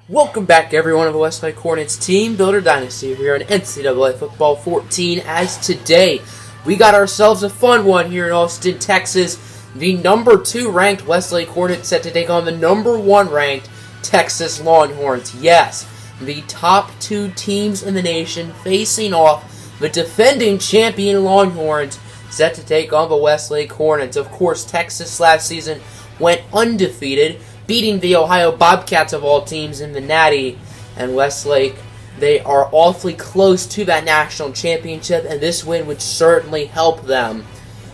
Welcome back, everyone, of the Westlake Hornets Teambuilder Dynasty here in NCAA Football 14. As today, we got ourselves a fun one here in Austin, Texas. The number 2 ranked Westlake Hornets set to take on the number 1 ranked Texas Longhorns. Yes, the top 2 teams in the nation facing off the defending champion Longhorns set to take on the Westlake Hornets. Of course, Texas last season went undefeated, beating the Ohio Bobcats of all teams in the Natty, and Westlake, they are awfully close to that national championship, and this win would certainly help them,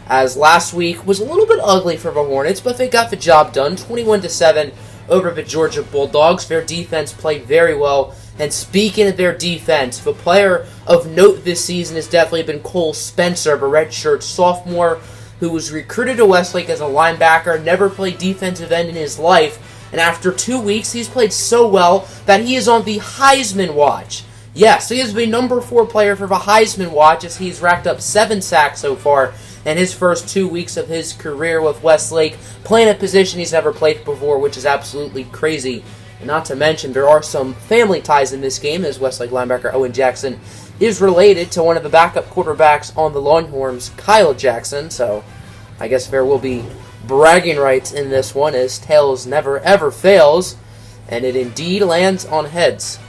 as last week was a little bit ugly for the Hornets, but they got the job done, 21-7 over the Georgia Bulldogs. Their defense played very well, and speaking of their defense, the player of note this season has definitely been Cole Spencer, the redshirt sophomore, who was recruited to Westlake as a linebacker, never played defensive end in his life, and after 2 weeks, he's played so well that he is on the Heisman watch. Yes, he is the number 4 player for the Heisman watch, as he's racked up 7 sacks so far in his first 2 weeks of his career with Westlake, playing a position he's never played before, which is absolutely crazy. And not to mention, there are some family ties in this game, as Westlake linebacker Owen Jackson is related to one of the backup quarterbacks on the Longhorns, Kyle Jackson, so I guess there will be bragging rights in this one, as tails never ever fails, and it indeed lands on heads.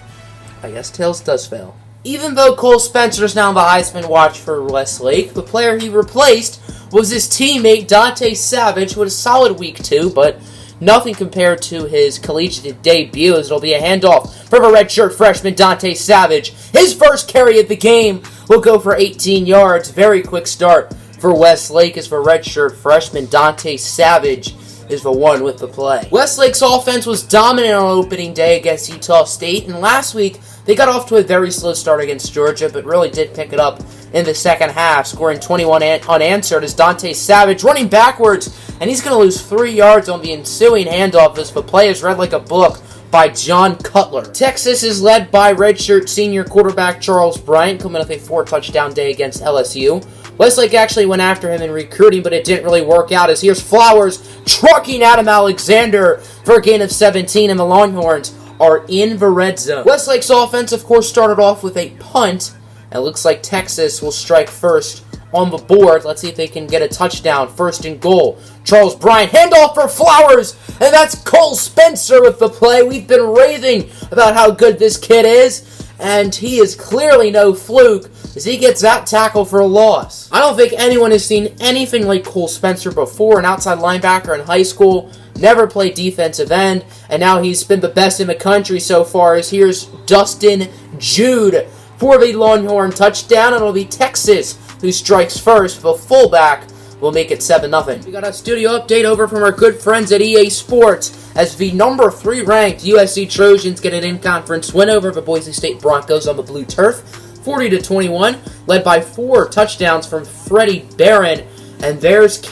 I guess tails does fail. Even though Cole Spencer is now on the Heisman watch for Westlake, the player he replaced was his teammate Dante Savage, who had a solid week 2, but nothing compared to his collegiate debut, as it'll be a handoff for the redshirt freshman Dante Savage. His first carry of the game will go for 18 yards. Very quick start for Westlake, as the redshirt freshman Dante Savage is the one with the play. Westlake's offense was dominant on opening day against Utah State, and last week they got off to a very slow start against Georgia, but really did pick it up in the second half, scoring 21 unanswered as Dante Savage running backwards, and he's going to lose 3 yards on the ensuing handoff as the play is read like a book by John Cutler. Texas is led by redshirt senior quarterback Charles Bryant, coming with a 4-touchdown day against LSU. Westlake actually went after him in recruiting, but it didn't really work out, as here's Flowers trucking Adam Alexander for a gain of 17, and the Longhorns are in the red zone. Westlake's offense, of course, started off with a punt. It looks like Texas will strike first on the board. Let's see if they can get a touchdown. First and goal. Charles Bryant, handoff for Flowers, and that's Cole Spencer with the play. We've been raving about how good this kid is, and he is clearly no fluke, as he gets that tackle for a loss. I don't think anyone has seen anything like Cole Spencer before, an outside linebacker in high school, never played defensive end, and now he's been the best in the country so far, as here's Dustin Jude for the Longhorn touchdown, and it'll be Texas who strikes first. The fullback will make it 7-0. We got a studio update over from our good friends at EA Sports, as the number 3 ranked USC Trojans get an in-conference win over the Boise State Broncos on the blue turf, 40-21, led by 4 touchdowns from Freddie Barron. And there's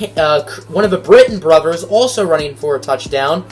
one of the Britton brothers also running for a touchdown.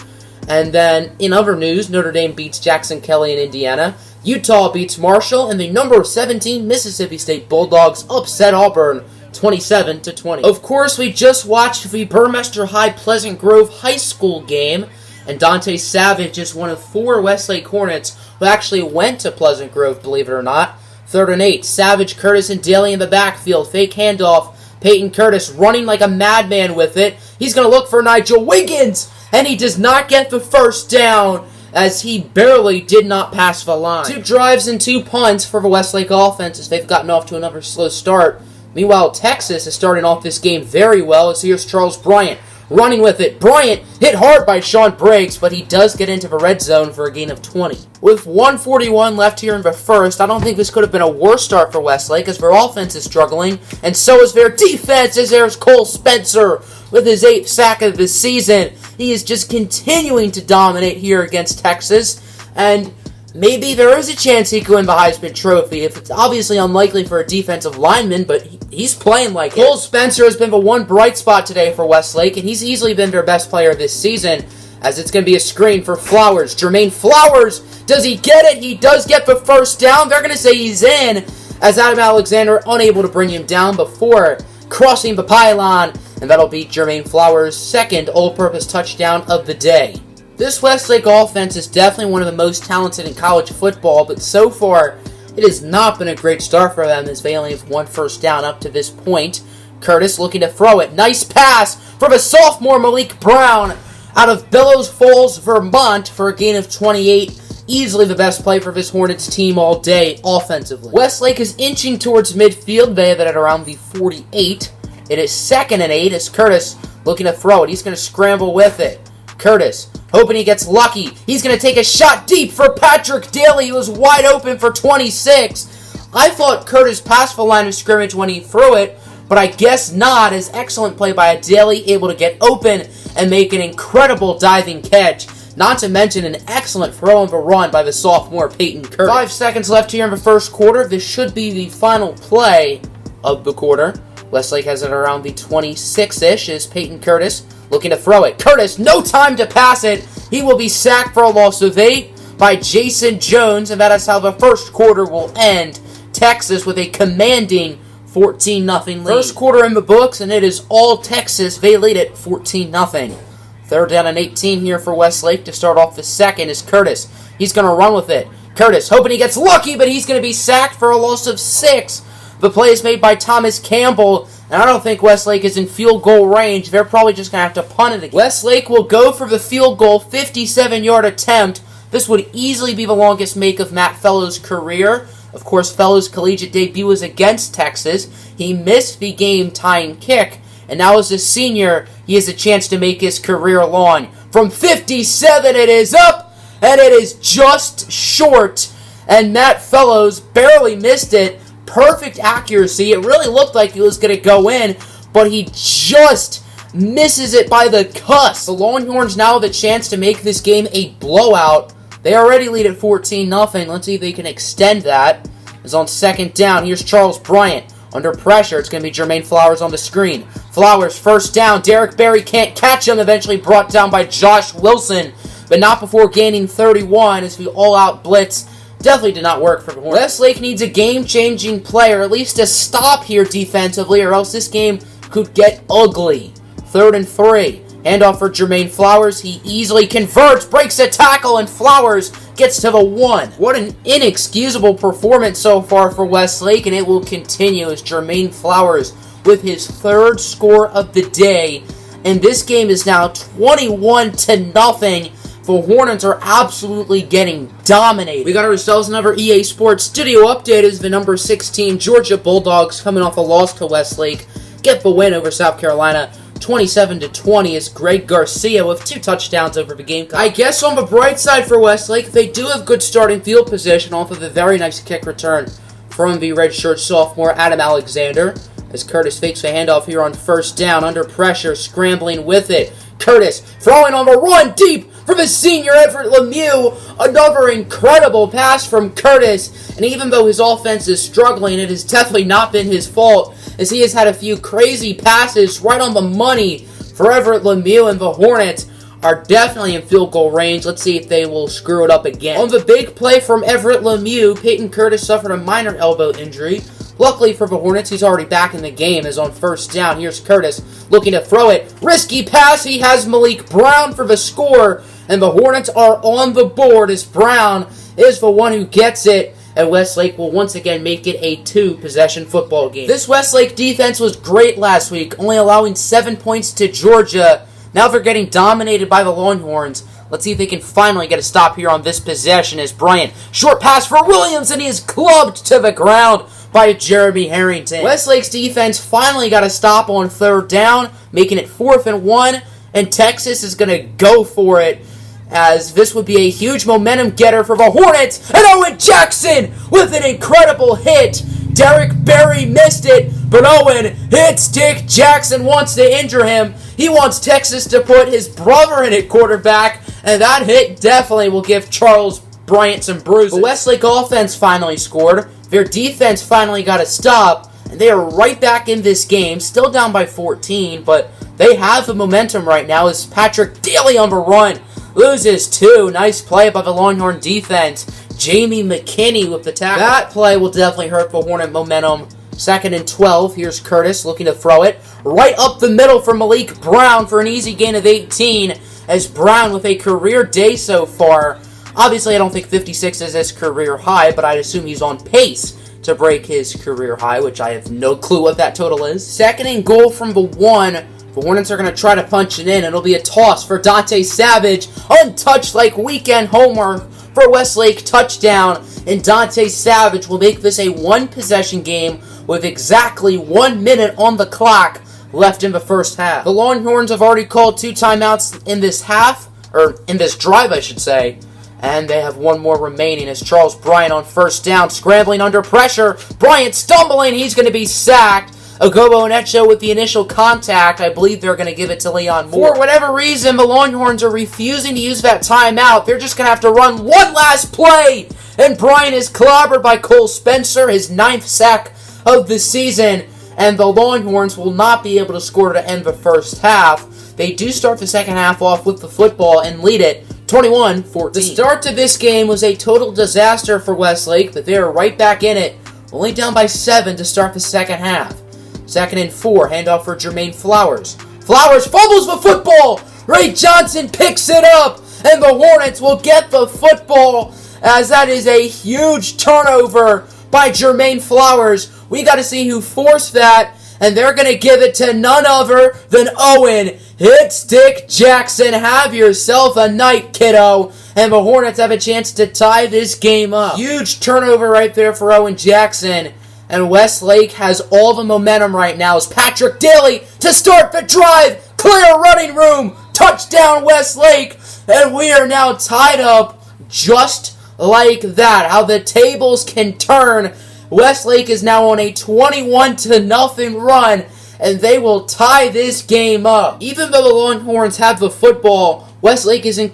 And then, in other news, Notre Dame beats Jackson Kelly in Indiana. Utah beats Marshall, and the number 17 Mississippi State Bulldogs upset Auburn 27-20. Of course, we just watched the Burmester High Pleasant Grove High School game, and Dante Savage is one of 4 Westlake Hornets who actually went to Pleasant Grove, believe it or not. 3rd and 8, Savage, Curtis, and Daly in the backfield. Fake handoff. Peyton Curtis running like a madman with it. He's going to look for Nigel Wiggins, and he does not get the first down, as he barely did not pass the line. 2 drives and 2 punts for the Westlake offense, as they've gotten off to another slow start. Meanwhile, Texas is starting off this game very well, as here's Charles Bryant running with it. Bryant hit hard by Sean Briggs, but he does get into the red zone for a gain of 20. With 1:41 left here in the first, I don't think this could have been a worse start for Westlake, as their offense is struggling, and so is their defense, as there's Cole Spencer with his 8th sack of the season. He is just continuing to dominate here against Texas, and maybe there is a chance he could win the Heisman Trophy. If it's obviously unlikely for a defensive lineman, but he's playing like it. Cole Spencer has been the one bright spot today for Westlake, and he's easily been their best player this season, as it's going to be a screen for Flowers. Jermaine Flowers, does he get it? He does get the first down. They're going to say he's in, as Adam Alexander unable to bring him down before crossing the pylon, and that'll be Jermaine Flowers' second all-purpose touchdown of the day. This Westlake offense is definitely one of the most talented in college football, but so far it has not been a great start for them as they only have one first down up to this point. Curtis looking to throw it. Nice pass from a sophomore Malik Brown out of Bellows Falls, Vermont for a gain of 28. Easily the best play for this Hornets team all day offensively. Westlake is inching towards midfield. They have it at around the 48. It is 2nd and 8 as Curtis looking to throw it. He's going to scramble with it. Curtis hoping he gets lucky. He's going to take a shot deep for Patrick Daly, who was wide open for 26. I thought Curtis passed the line of scrimmage when he threw it, but I guess not, as excellent play by Daly, able to get open and make an incredible diving catch. Not to mention an excellent throw and a run by the sophomore Peyton Curtis. 5 seconds left here in the first quarter. This should be the final play of the quarter. Westlake has it around the 26-ish as Peyton Curtis looking to throw it. Curtis, no time to pass it. He will be sacked for a loss of 8 by Jason Jones, and that is how the first quarter will end. Texas with a commanding 14-0 lead. First quarter in the books, and it is all Texas. They lead it 14-0. 3rd down and 18 here for Westlake to start off the second is Curtis. He's going to run with it. Curtis hoping he gets lucky, but he's going to be sacked for a loss of 6. The play is made by Thomas Campbell, and I don't think Westlake is in field goal range. They're probably just going to have to punt it again. Westlake will go for the field goal 57-yard attempt. This would easily be the longest make of Matt Fellows' career. Of course, Fellows' collegiate debut was against Texas. He missed the game-tying kick, and now as a senior, he has a chance to make his career long. From 57, it is up, and it is just short. And Matt Fellows barely missed it. Perfect accuracy. It really looked like it was going to go in, but he just misses it by the cusp. The Longhorns now have a chance to make this game a blowout. They already lead at 14-0. Let's see if they can extend that. It's on 2nd down. Here's Charles Bryant. Under pressure, it's going to be Jermaine Flowers on the screen. Flowers, first down. Derek Berry can't catch him. Eventually brought down by Josh Wilson, but not before gaining 31 as the all-out blitz definitely did not work for the Hornets. Westlake needs a game-changing play, or at least a stop here defensively, or else this game could get ugly. 3rd and 3. Handoff for Jermaine Flowers. He easily converts, breaks a tackle, and Flowers gets to the 1. What an inexcusable performance so far for Westlake, and it will continue as Jermaine Flowers with his 3rd score of the day. And this game is now 21-0. The Hornets are absolutely getting dominated. We got ourselves another EA Sports Studio update as the number 16 Georgia Bulldogs, coming off a loss to Westlake, get the win over South Carolina 27-20 as Greg Garcia with 2 touchdowns over the game. I guess on the bright side for Westlake, they do have good starting field position off of a very nice kick return from the redshirt sophomore Adam Alexander, as Curtis fakes a handoff here on 1st down, under pressure, scrambling with it. Curtis throwing on the run deep for the senior Everett Lemieux. Another incredible pass from Curtis, and even though his offense is struggling, it has definitely not been his fault, as he has had a few crazy passes right on the money for Everett Lemieux, and the Hornets are definitely in field goal range. Let's see if they will screw it up again. On the big play from Everett Lemieux, Peyton Curtis suffered a minor elbow injury. Luckily for the Hornets, he's already back in the game, as on 1st down, here's Curtis looking to throw it. Risky pass, he has Malik Brown for the score, and the Hornets are on the board as Brown is the one who gets it, and Westlake will once again make it a 2-possession football game. This Westlake defense was great last week, only allowing 7 points to Georgia. Now they're getting dominated by the Longhorns. Let's see if they can finally get a stop here on this possession as Bryant. Short pass for Williams, and he is clubbed to the ground by Jeremy Harrington. Westlake's defense finally got a stop on 3rd down, making it 4th and 1, and Texas is going to go for it, as this would be a huge momentum getter for the Hornets, and Owen Jackson with an incredible hit. Derek Berry missed it, but Owen hits Dick Jackson, wants to injure him. He wants Texas to put his brother in at quarterback, and that hit definitely will give Charles Bryant some bruises. The Westlake offense finally scored. Their defense finally got a stop, and they are right back in this game, still down by 14, but they have the momentum right now as Patrick Daly on the run loses 2. Nice play by the Longhorn defense. Jamie McKinney with the tackle. That play will definitely hurt the Hornet momentum. 2nd and 12. Here's Curtis looking to throw it right up the middle for Malik Brown for an easy gain of 18, as Brown with a career day so far. Obviously, I don't think 56 is his career high, but I'd assume he's on pace to break his career high, which I have no clue what that total is. 2nd and goal from the 1. The Hornets are going to try to punch it in. It'll be a toss for Dante Savage. Untouched like weekend homer for Westlake, touchdown. And Dante Savage will make this a one-possession game with exactly 1 minute on the clock left in the first half. The Longhorns have already called 2 timeouts in this half, or in this drive, I should say. And they have 1 more remaining as Charles Bryant on first down, scrambling under pressure. Bryant stumbling, he's going to be sacked. Ogobo and Etcho with the initial contact. I believe they're going to give it to Leon Moore. For whatever reason, the Longhorns are refusing to use that timeout. They're just going to have to run one last play. And Bryant is clobbered by Cole Spencer, his 9th sack of the season. And the Longhorns will not be able to score to end the first half. They do start the second half off with the football and lead it 21-14. The start to this game was a total disaster for Westlake, but they are right back in it, only down by 7 to start the second half. 2nd and 4, handoff for Jermaine Flowers. Flowers fumbles the football! Ray Johnson picks it up, and the Hornets will get the football, as that is a huge turnover by Jermaine Flowers. We got to see who forced that, and they're going to give it to none other than Owen Hit-Stick Jackson. Have yourself a night, kiddo. And the Hornets have a chance to tie this game up. Huge turnover right there for Owen Jackson. And Westlake has all the momentum right now as Patrick Daly to start the drive. Clear running room. Touchdown Westlake. And we are now tied up just like that. How the tables can turn. Westlake is now on a 21-0 run. And they will tie this game up. Even though the Longhorns have the football, Westlake is in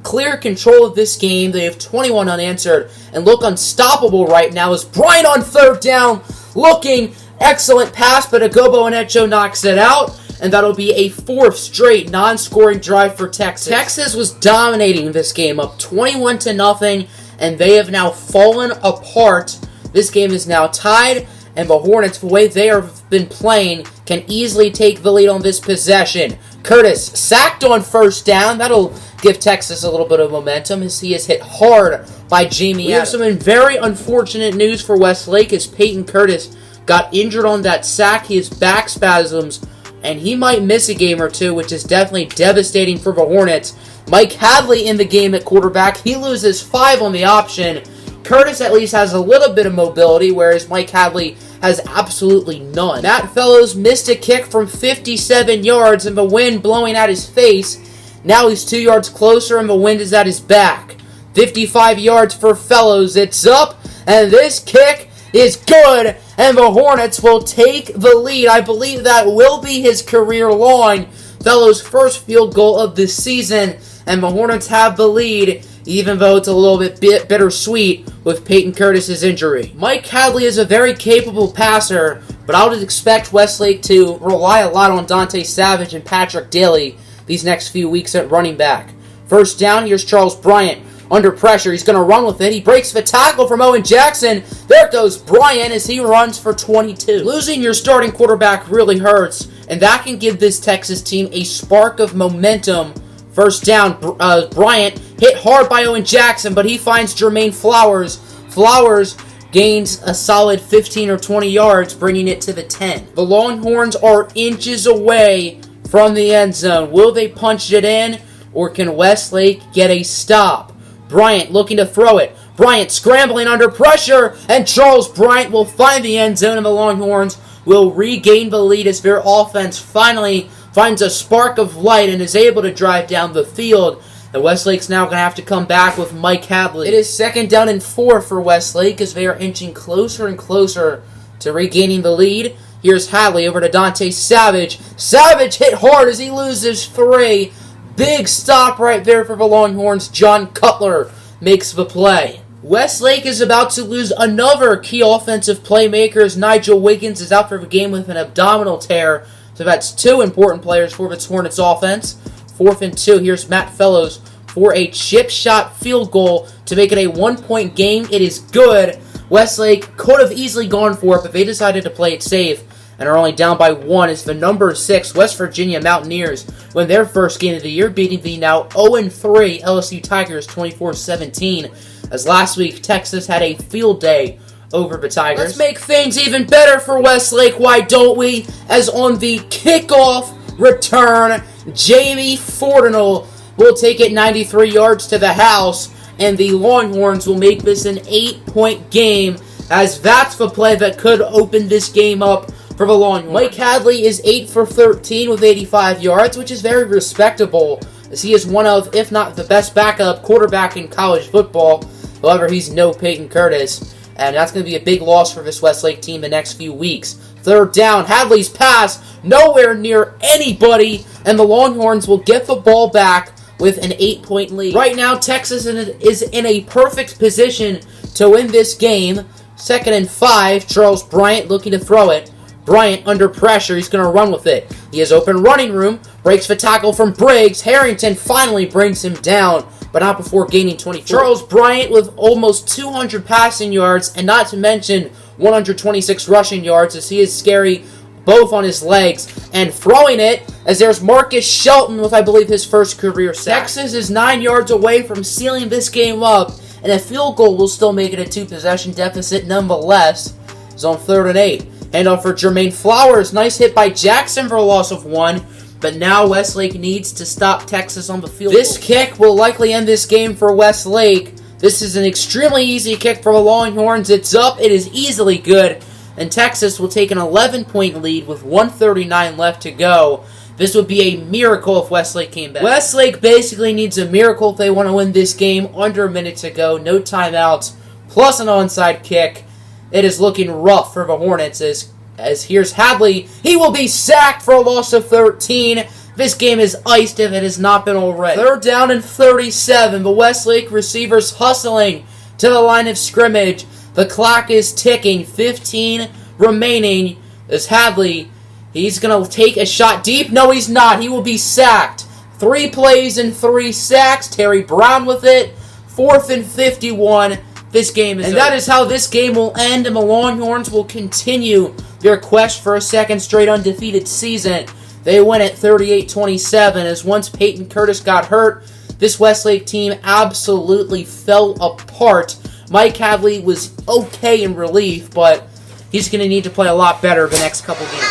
clear control of this game. They have 21 unanswered and look unstoppable right now as Bryant on 3rd down, looking excellent pass, but Ogobo and Etcho knocks it out, and that'll be a 4th straight non-scoring drive for Texas. Texas was dominating this game, up 21-0, and they have now fallen apart. This game is now tied, and the Hornets, the way they have been playing, can easily take the lead on this possession. Curtis sacked on 1st down. That'll give Texas a little bit of momentum as he is hit hard by Jamie Adams. We have some very unfortunate news for Westlake as Peyton Curtis got injured on that sack. He has back spasms, and he might miss a game or 2, which is definitely devastating for the Hornets. Mike Hadley in the game at quarterback. He loses 5 on the option. Curtis at least has a little bit of mobility, whereas Mike Hadley has absolutely none. Matt Fellows missed a kick from 57 yards and the wind blowing at his face. Now he's 2 yards closer and the wind is at his back. 55 yards for Fellows. It's up, and this kick is good, and the Hornets will take the lead. I believe that will be his career long. Fellows' first field goal of the season, and the Hornets have the lead, even though it's a little bit bittersweet with Peyton Curtis's injury. Mike Hadley is a very capable passer, but I would expect Westlake to rely a lot on Dante Savage and Patrick Daly these next few weeks at running back. 1st down, here's Charles Bryant. Under pressure, he's going to run with it. He breaks the tackle from Owen Jackson. There goes Bryant as he runs for 22. Losing your starting quarterback really hurts, and that can give this Texas team a spark of momentum. 1st down, Bryant hit hard by Owen Jackson, but he finds Jermaine Flowers. Flowers gains a solid 15 or 20 yards, bringing it to the 10. The Longhorns are inches away from the end zone. Will they punch it in, or can Westlake get a stop? Bryant looking to throw it. Bryant scrambling under pressure, and Charles Bryant will find the end zone, and the Longhorns will regain the lead as their offense finally finds a spark of light and is able to drive down the field. And Westlake's now going to have to come back with Mike Hadley. It is 2nd down and 4 for Westlake as they are inching closer and closer to regaining the lead. Here's Hadley over to Dante Savage. Savage hit hard as he loses 3. Big stop right there for the Longhorns. John Cutler makes the play. Westlake is about to lose another key offensive playmaker as Nigel Wiggins is out for the game with an abdominal tear. So that's 2 important players for the Hornets offense. 4th and 2. Here's Matt Fellows for a chip shot field goal to make it a 1-point game. It is good. Westlake could have easily gone for it, but they decided to play it safe and are only down by 1 as the number 6 West Virginia Mountaineers win their first game of the year, beating the now 0-3 LSU Tigers 24-17. As last week, Texas had a field day over the Tigers. Let's make things even better for Westlake, why don't we? As on the kickoff return, Jamie Fortinel will take it 93 yards to the house, and the Longhorns will make this an 8-point game, as that's the play that could open this game up for the Longhorns. Mike Hadley is 8 for 13 with 85 yards, which is very respectable, as he is one of, if not the best backup quarterback in college football. However, he's no Peyton Curtis, and that's going to be a big loss for this Westlake team the next few weeks. Third down, Hadley's pass, nowhere near anybody, and the Longhorns will get the ball back with an 8-point lead. Right now, Texas is in a perfect position to win this game. 2nd and 5, Charles Bryant looking to throw it. Bryant under pressure, he's going to run with it. He has open running room, breaks the tackle from Briggs. Harrington finally brings him down, but not before gaining 24. Charles Bryant with almost 200 passing yards, and not to mention 126 rushing yards, as he is scary both on his legs and throwing it, as there's Marcus Shelton with, I believe, his first career sack. Texas is 9 yards away from sealing this game up, and a field goal will still make it a 2-possession deficit nonetheless. It's on 3rd and 8. Handoff for Jermaine Flowers. Nice hit by Jackson for a loss of 1. But now Westlake needs to stop Texas on the field. This kick will likely end this game for Westlake. This is an extremely easy kick for the Longhorns. It's up. It is easily good. And Texas will take an 11-point lead with 1:39 left to go. This would be a miracle if Westlake came back. Westlake basically needs a miracle if they want to win this game. Under a minute to go. No timeouts. Plus an onside kick. It is looking rough for the Hornets as here's Hadley. He will be sacked for a loss of 13. This game is iced if it has not been already. 3rd down and 37. The Westlake receivers hustling to the line of scrimmage. The clock is ticking. 15 remaining. As Hadley, he's going to take a shot deep. No, he's not. He will be sacked. 3 plays and 3 sacks. Terry Brown with it. 4th and 51. This game is over. That is how this game will end, and the Longhorns will continue their quest for a second straight undefeated season. They win at 38-27, as once Peyton Curtis got hurt, this Westlake team absolutely fell apart. Mike Hadley was okay in relief, but he's going to need to play a lot better the next couple games.